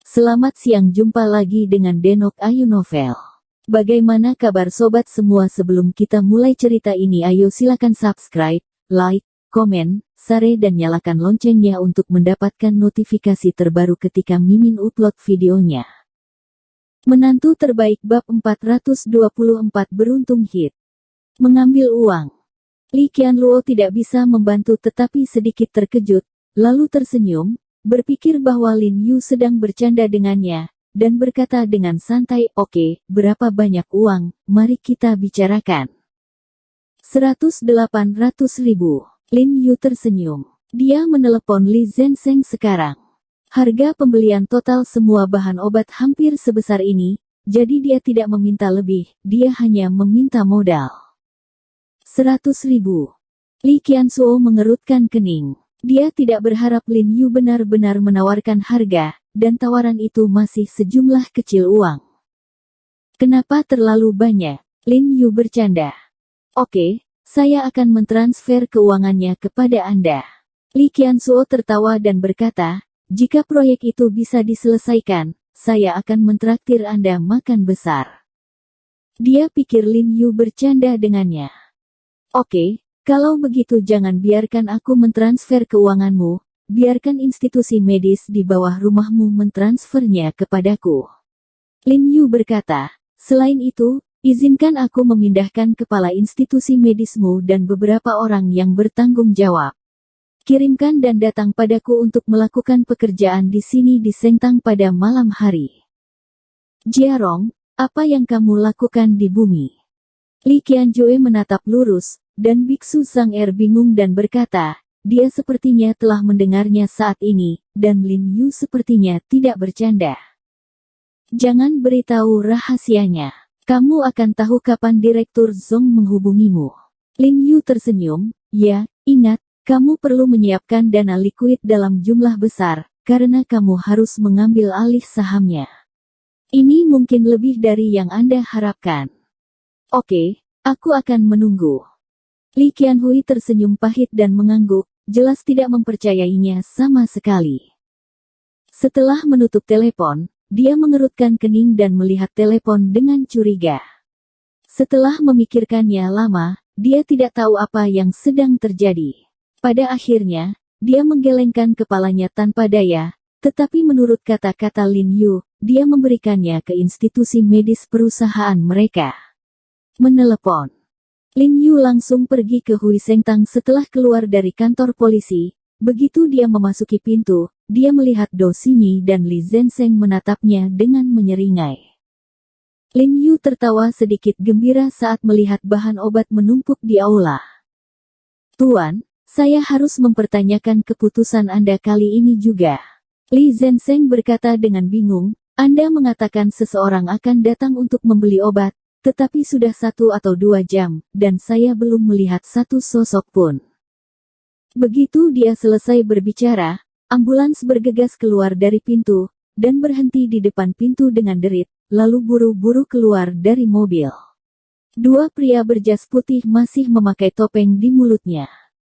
Selamat siang, jumpa lagi dengan Denok Ayu Novel. Bagaimana kabar sobat semua? Sebelum kita mulai cerita ini, ayo silakan subscribe, like, komen, share dan nyalakan loncengnya untuk mendapatkan notifikasi terbaru ketika Mimin upload videonya. Menantu terbaik bab 424 beruntung hit. Mengambil uang. Li Qianluo tidak bisa membantu tetapi sedikit terkejut, lalu tersenyum, berpikir bahwa Lin Yu sedang bercanda dengannya, dan berkata dengan santai, "Oke, berapa banyak uang, mari kita bicarakan." 100-800 ribu. Lin Yu tersenyum. Dia menelepon Li Zhensheng sekarang. Harga pembelian total semua bahan obat hampir sebesar ini, jadi dia tidak meminta lebih, dia hanya meminta modal 100 ribu. Li Qiansuo mengerutkan kening. Dia tidak berharap Lin Yu benar-benar menawarkan harga, dan tawaran itu masih sejumlah kecil uang. Kenapa terlalu banyak? Lin Yu bercanda. Oke, saya akan mentransfer keuangannya kepada Anda. Li Qiansuo tertawa dan berkata, jika proyek itu bisa diselesaikan, saya akan mentraktir Anda makan besar. Dia pikir Lin Yu bercanda dengannya. Oke. Kalau begitu jangan biarkan aku mentransfer keuanganmu, biarkan institusi medis di bawah rumahmu mentransfernya kepadaku. Lin Yu berkata, selain itu, izinkan aku memindahkan kepala institusi medismu dan beberapa orang yang bertanggung jawab. Kirimkan dan datang padaku untuk melakukan pekerjaan di sini di Sengtang pada malam hari. Jiarong, apa yang kamu lakukan di bumi? Li Qianjue menatap lurus, dan Biksu Sang Er bingung dan berkata, dia sepertinya telah mendengarnya saat ini, dan Lin Yu sepertinya tidak bercanda. Jangan beritahu rahasianya. Kamu akan tahu kapan Direktur Zong menghubungimu. Lin Yu tersenyum, ya, ingat, kamu perlu menyiapkan dana likuid dalam jumlah besar, karena kamu harus mengambil alih sahamnya. Ini mungkin lebih dari yang Anda harapkan. Oke, aku akan menunggu. Li Qianhui tersenyum pahit dan mengangguk, jelas tidak mempercayainya sama sekali. Setelah menutup telepon, dia mengerutkan kening dan melihat telepon dengan curiga. Setelah memikirkannya lama, dia tidak tahu apa yang sedang terjadi. Pada akhirnya, dia menggelengkan kepalanya tanpa daya, tetapi menurut kata-kata Lin Yu, dia memberikannya ke institusi medis perusahaan mereka. Menelepon. Lin Yu langsung pergi ke Hui Sengtang setelah keluar dari kantor polisi. Begitu dia memasuki pintu, dia melihat Do Xinyi dan Li Zhensheng menatapnya dengan menyeringai. Lin Yu tertawa sedikit gembira saat melihat bahan obat menumpuk di aula. Tuan, saya harus mempertanyakan keputusan Anda kali ini juga. Li Zhensheng berkata dengan bingung, Anda mengatakan seseorang akan datang untuk membeli obat, tetapi sudah 1 atau 2 jam, dan saya belum melihat satu sosok pun. Begitu dia selesai berbicara, ambulans bergegas keluar dari pintu, dan berhenti di depan pintu dengan derit, lalu buru-buru keluar dari mobil. 2 pria berjas putih masih memakai topeng di mulutnya.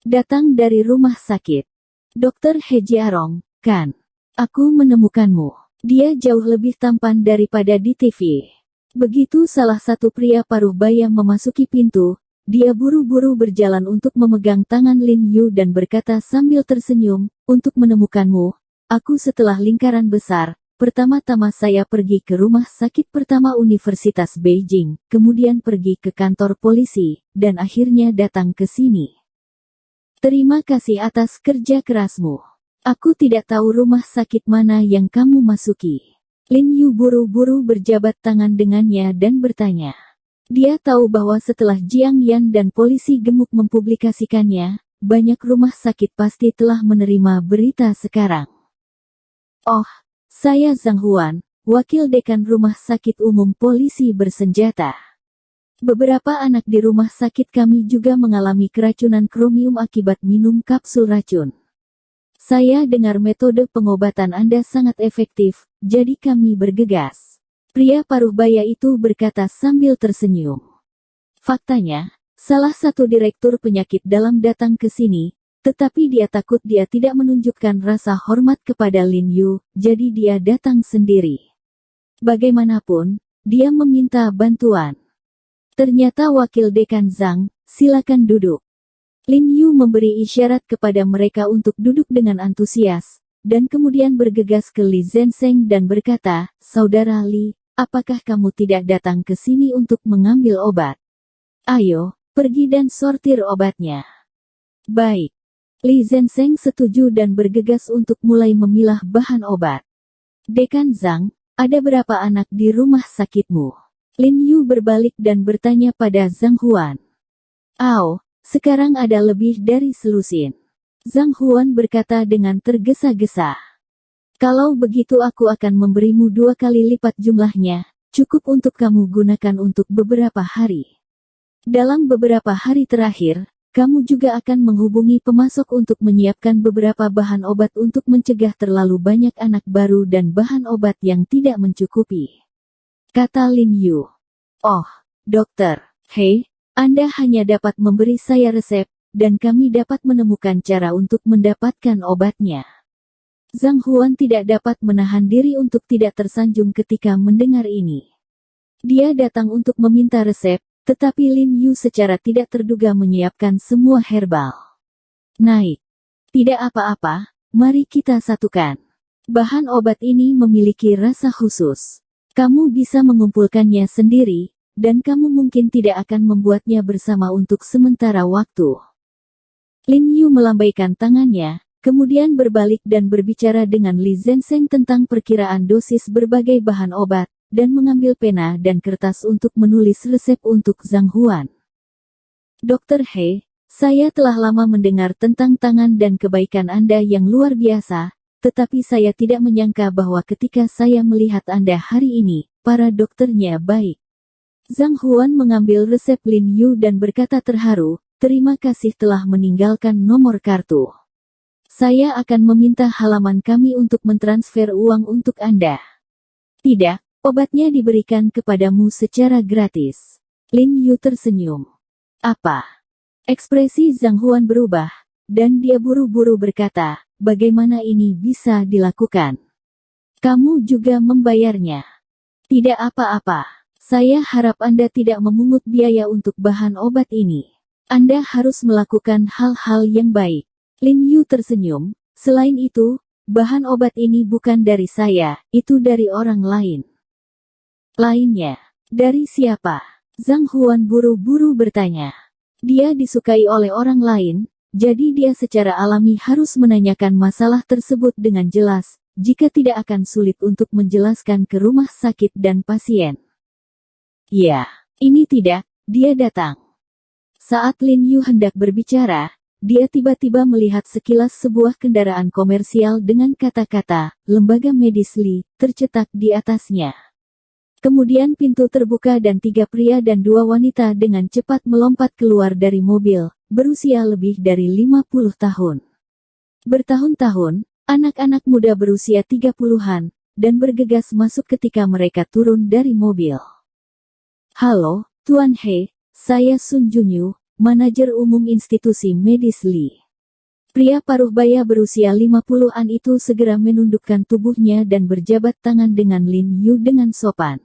Datang dari rumah sakit. Dr. He Jiarong, kan? Aku menemukanmu. Dia jauh lebih tampan daripada di TV. Begitu salah satu pria paruh baya memasuki pintu, dia buru-buru berjalan untuk memegang tangan Lin Yu dan berkata sambil tersenyum, untuk menemukanmu, aku setelah lingkaran besar, pertama-tama saya pergi ke rumah sakit pertama Universitas Beijing, kemudian pergi ke kantor polisi, dan akhirnya datang ke sini. Terima kasih atas kerja kerasmu. Aku tidak tahu rumah sakit mana yang kamu masuki. Lin Yu buru-buru berjabat tangan dengannya dan bertanya. Dia tahu bahwa setelah Jiang Yan dan polisi gemuk mempublikasikannya, banyak rumah sakit pasti telah menerima berita sekarang. Oh, saya Zhang Huan, wakil dekan rumah sakit umum polisi bersenjata. Beberapa anak di rumah sakit kami juga mengalami keracunan kromium akibat minum kapsul racun. Saya dengar metode pengobatan Anda sangat efektif, jadi kami bergegas. Pria paruh baya itu berkata sambil tersenyum. Faktanya, salah satu direktur penyakit dalam datang ke sini, Tetapi dia takut dia tidak menunjukkan rasa hormat kepada Lin Yu, jadi dia datang sendiri. Bagaimanapun, dia meminta bantuan. Ternyata wakil dekan Zhang, silakan duduk. Lin Yu memberi isyarat kepada mereka untuk duduk dengan antusias, dan kemudian bergegas ke Li Zenseng dan berkata, "Saudara Li, apakah kamu tidak datang ke sini untuk mengambil obat? Ayo, pergi dan sortir obatnya." Baik. Li Zenseng setuju dan bergegas untuk mulai memilah bahan obat. "Dekan Zhang, ada berapa anak di rumah sakitmu?" Lin Yu berbalik dan bertanya pada Zhang Huan. "Ao, sekarang ada lebih dari selusin." Zhang Huan berkata dengan tergesa-gesa. "Kalau begitu aku akan memberimu 2 kali lipat jumlahnya, cukup untuk kamu gunakan untuk beberapa hari. Dalam beberapa hari terakhir, kamu juga akan menghubungi pemasok untuk menyiapkan beberapa bahan obat untuk mencegah terlalu banyak anak baru dan bahan obat yang tidak mencukupi," kata Lin Yu. "Oh, dokter, hei, Anda hanya dapat memberi saya resep, dan kami dapat menemukan cara untuk mendapatkan obatnya." Zhang Huan tidak dapat menahan diri untuk tidak tersanjung ketika mendengar ini. Dia datang untuk meminta resep, tetapi Lin Yu secara tidak terduga menyiapkan semua herbal. "Naik. Tidak apa-apa, mari kita satukan. Bahan obat ini memiliki rasa khusus. Kamu bisa mengumpulkannya sendiri, dan kamu mungkin tidak akan membuatnya bersama untuk sementara waktu." Lin Yu melambaikan tangannya, kemudian berbalik dan berbicara dengan Li Zenseng tentang perkiraan dosis berbagai bahan obat, dan mengambil pena dan kertas untuk menulis resep untuk Zhang Huan. "Dokter He, saya telah lama mendengar tentang tangan dan kebaikan Anda yang luar biasa, tetapi saya tidak menyangka bahwa ketika saya melihat Anda hari ini, para dokternya baik." Zhang Huan mengambil resep Lin Yu dan berkata terharu, "Terima kasih telah meninggalkan nomor kartu. Saya akan meminta halaman kami untuk mentransfer uang untuk Anda." "Tidak, obatnya diberikan kepadamu secara gratis." Lin Yu tersenyum. "Apa?" Ekspresi Zhang Huan berubah, dan dia buru-buru berkata, "Bagaimana ini bisa dilakukan? Kamu juga membayarnya?" "Tidak apa-apa. Saya harap Anda tidak memungut biaya untuk bahan obat ini. Anda harus melakukan hal-hal yang baik." Lin Yu tersenyum, "Selain itu, bahan obat ini bukan dari saya, itu dari orang lain." "Lainnya? Dari siapa?" Zhang Huan buru-buru bertanya. Dia disukai oleh orang lain, jadi dia secara alami harus menanyakan masalah tersebut dengan jelas, jika tidak akan sulit untuk menjelaskan ke rumah sakit dan pasien. "Ya, ini tidak, dia datang." Saat Lin Yu hendak berbicara, dia tiba-tiba melihat sekilas sebuah kendaraan komersial dengan kata-kata, "Lembaga Medis Li," tercetak di atasnya. Kemudian pintu terbuka dan 3 pria dan 2 wanita dengan cepat melompat keluar dari mobil, berusia lebih dari 50 tahun. Bertahun-tahun, anak-anak muda berusia 30-an, dan bergegas masuk ketika mereka turun dari mobil. "Halo, Tuan He, saya Sun Junyu, manajer umum institusi medis Li." Pria paruh baya berusia 50-an itu segera menundukkan tubuhnya dan berjabat tangan dengan Lin Yu dengan sopan.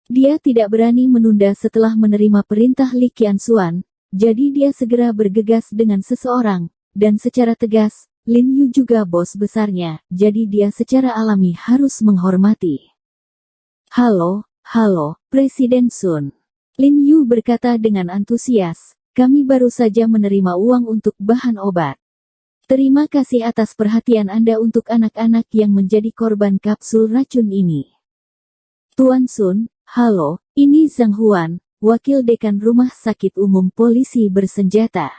Dia tidak berani menunda setelah menerima perintah Li Qianxuan, jadi dia segera bergegas dengan seseorang, dan secara tegas, Lin Yu juga bos besarnya, jadi dia secara alami harus menghormati. "Halo, Presiden Sun." Lin Yu berkata dengan antusias, "Kami baru saja menerima uang untuk bahan obat. Terima kasih atas perhatian Anda untuk anak-anak yang menjadi korban kapsul racun ini." "Tuan Sun, halo, ini Zhang Huan, wakil dekan rumah sakit umum polisi bersenjata."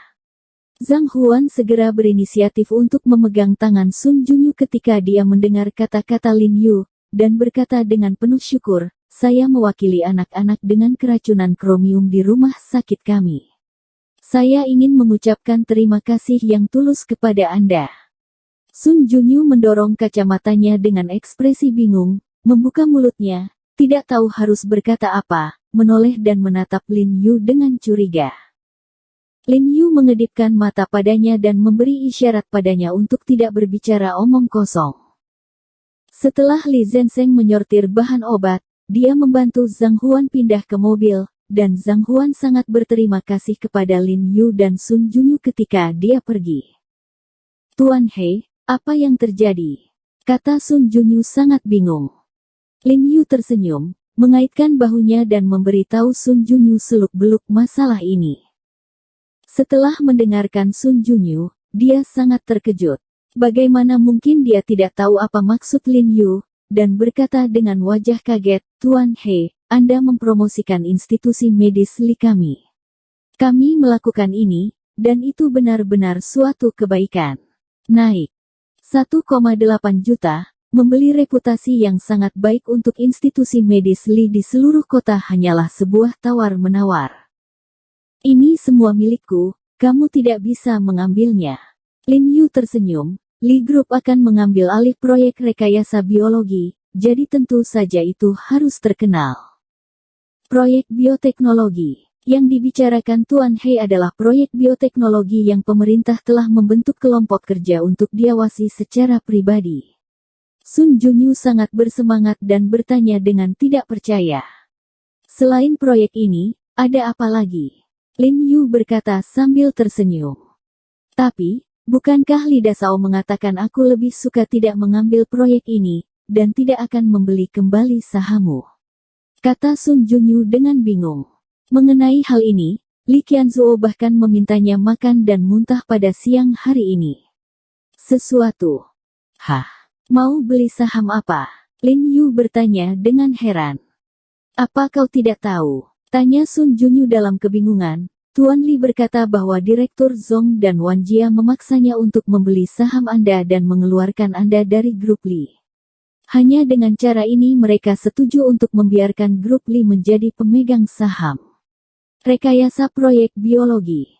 Zhang Huan segera berinisiatif untuk memegang tangan Sun Junyu ketika dia mendengar kata-kata Lin Yu, dan berkata dengan penuh syukur, "Saya mewakili anak-anak dengan keracunan kromium di rumah sakit kami. Saya ingin mengucapkan terima kasih yang tulus kepada Anda." Sun Junyu mendorong kacamatanya dengan ekspresi bingung, membuka mulutnya, tidak tahu harus berkata apa, menoleh dan menatap Lin Yu dengan curiga. Lin Yu mengedipkan mata padanya dan memberi isyarat padanya untuk tidak berbicara omong kosong. Setelah Li Zenseng menyortir bahan obat, dia membantu Zhang Huan pindah ke mobil, dan Zhang Huan sangat berterima kasih kepada Lin Yu dan Sun Junyu ketika dia pergi. "Tuan He, apa yang terjadi?" kata Sun Junyu sangat bingung. Lin Yu tersenyum, mengaitkan bahunya dan memberitahu Sun Junyu seluk-beluk masalah ini. Setelah mendengarkan Sun Junyu, dia sangat terkejut. Bagaimana mungkin dia tidak tahu apa maksud Lin Yu, dan berkata dengan wajah kaget, "Tuan He, Anda mempromosikan institusi medis Li kami. Kami melakukan ini, dan itu benar-benar suatu kebaikan. Naik 1,8 juta, membeli reputasi yang sangat baik untuk institusi medis Li di seluruh kota hanyalah sebuah tawar-menawar. Ini semua milikku, kamu tidak bisa mengambilnya." Lin Yu tersenyum, Li Group akan mengambil alih proyek rekayasa biologi, jadi tentu saja itu harus terkenal. Proyek bioteknologi. Yang dibicarakan Tuan He adalah proyek bioteknologi yang pemerintah telah membentuk kelompok kerja untuk diawasi secara pribadi. Sun Junyu sangat bersemangat dan bertanya dengan tidak percaya. "Selain proyek ini, ada apa lagi?" Lin Yu berkata sambil tersenyum. "Tapi, bukankah Li Dasao mengatakan aku lebih suka tidak mengambil proyek ini, dan tidak akan membeli kembali sahammu?" kata Sun Junyu dengan bingung. Mengenai hal ini, Li Qianzuo bahkan memintanya makan dan muntah pada siang hari ini. "Sesuatu? Hah? Mau beli saham apa?" Lin Yu bertanya dengan heran. "Apa kau tidak tahu?" tanya Sun Junyu dalam kebingungan. Tuan Li berkata bahwa Direktur Zong dan Wan Jia memaksanya untuk membeli saham Anda dan mengeluarkan Anda dari grup Li. Hanya dengan cara ini mereka setuju untuk membiarkan grup Li menjadi pemegang saham. Rekayasa proyek biologi.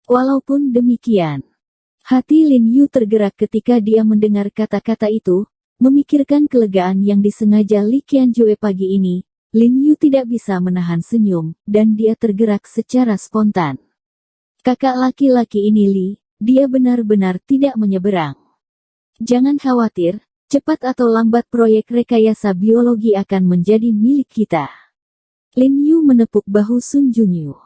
Walaupun demikian, hati Lin Yu tergerak ketika dia mendengar kata-kata itu, memikirkan kelegaan yang disengaja Li Qianjue pagi ini. Lin Yu tidak bisa menahan senyum, dan dia tergerak secara spontan. Kakak laki-laki ini Li, dia benar-benar tidak menyeberang. Jangan khawatir, cepat atau lambat proyek rekayasa biologi akan menjadi milik kita. Lin Yu menepuk bahu Sun Junyu.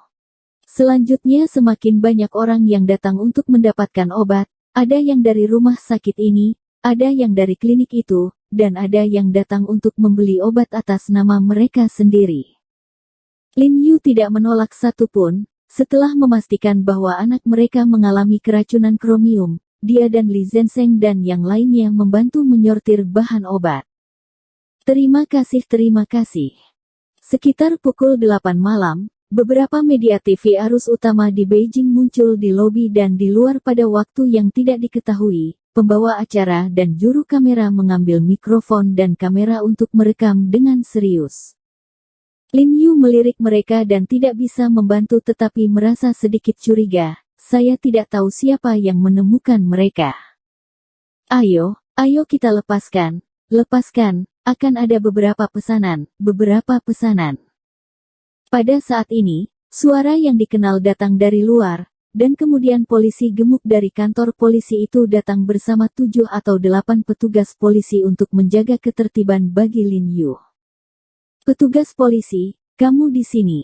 Selanjutnya semakin banyak orang yang datang untuk mendapatkan obat, ada yang dari rumah sakit ini, ada yang dari klinik itu, dan ada yang datang untuk membeli obat atas nama mereka sendiri. Lin Yu tidak menolak satupun, setelah memastikan bahwa anak mereka mengalami keracunan kromium, dia dan Li Zenseng dan yang lainnya membantu menyortir bahan obat. Terima kasih. Sekitar pukul 8 malam, beberapa media TV arus utama di Beijing muncul di lobi dan di luar pada waktu yang tidak diketahui. Pembawa acara dan juru kamera mengambil mikrofon dan kamera untuk merekam dengan serius. Lin Yu melirik mereka dan tidak bisa membantu tetapi merasa sedikit curiga. "Saya tidak tahu siapa yang menemukan mereka. Ayo kita lepaskan, akan ada beberapa pesanan. Pada saat ini, suara yang dikenal datang dari luar, dan kemudian polisi gemuk dari kantor polisi itu datang bersama 7 atau 8 petugas polisi untuk menjaga ketertiban bagi Lin Yu. "Petugas polisi, kamu di sini."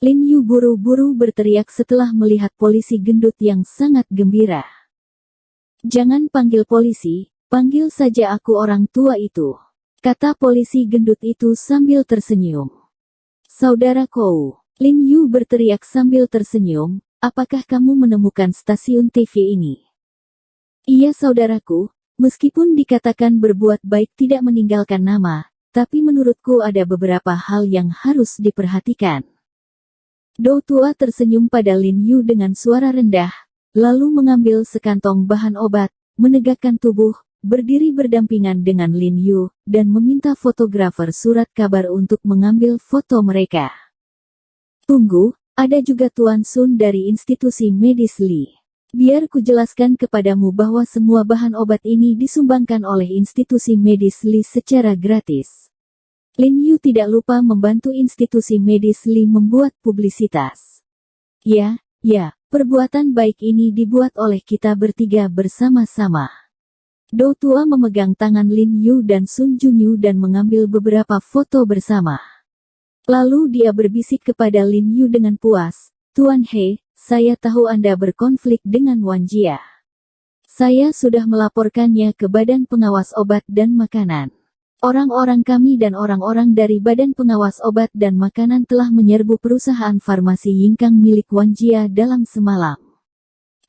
Lin Yu buru-buru berteriak setelah melihat polisi gendut yang sangat gembira. "Jangan panggil polisi, panggil saja aku orang tua itu," kata polisi gendut itu sambil tersenyum. "Saudara Kou," Lin Yu berteriak sambil tersenyum, "apakah kamu menemukan stasiun TV ini?" "Iya saudaraku, meskipun dikatakan berbuat baik tidak meninggalkan nama, tapi menurutku ada beberapa hal yang harus diperhatikan." Do tua tersenyum pada Lin Yu dengan suara rendah, lalu mengambil sekantong bahan obat, menegakkan tubuh, berdiri berdampingan dengan Lin Yu, dan meminta fotografer surat kabar untuk mengambil foto mereka. "Tunggu, ada juga Tuan Sun dari institusi medis Li. Biar kujelaskan kepadamu bahwa semua bahan obat ini disumbangkan oleh institusi medis Li secara gratis." Lin Yu tidak lupa membantu institusi medis Li membuat publisitas. Ya, Perbuatan baik ini dibuat oleh kita bertiga bersama-sama. Do Tua memegang tangan Lin Yu dan Sun Junyu dan mengambil beberapa foto bersama. Lalu dia berbisik kepada Lin Yu dengan puas, "Tuan He, saya tahu Anda berkonflik dengan Wan Jia. Saya sudah melaporkannya ke Badan Pengawas Obat dan Makanan. Orang-orang kami dan orang-orang dari Badan Pengawas Obat dan Makanan telah menyerbu perusahaan farmasi Yingkang milik Wan Jia dalam semalam.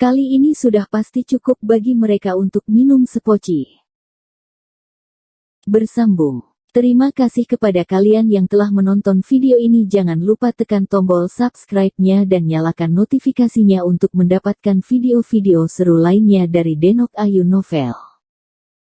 Kali ini sudah pasti cukup bagi mereka untuk minum sepoci." Bersambung. Terima kasih kepada kalian yang telah menonton video ini. Jangan lupa tekan tombol subscribe-nya dan nyalakan notifikasinya untuk mendapatkan video-video seru lainnya dari Denok Ayu Novel.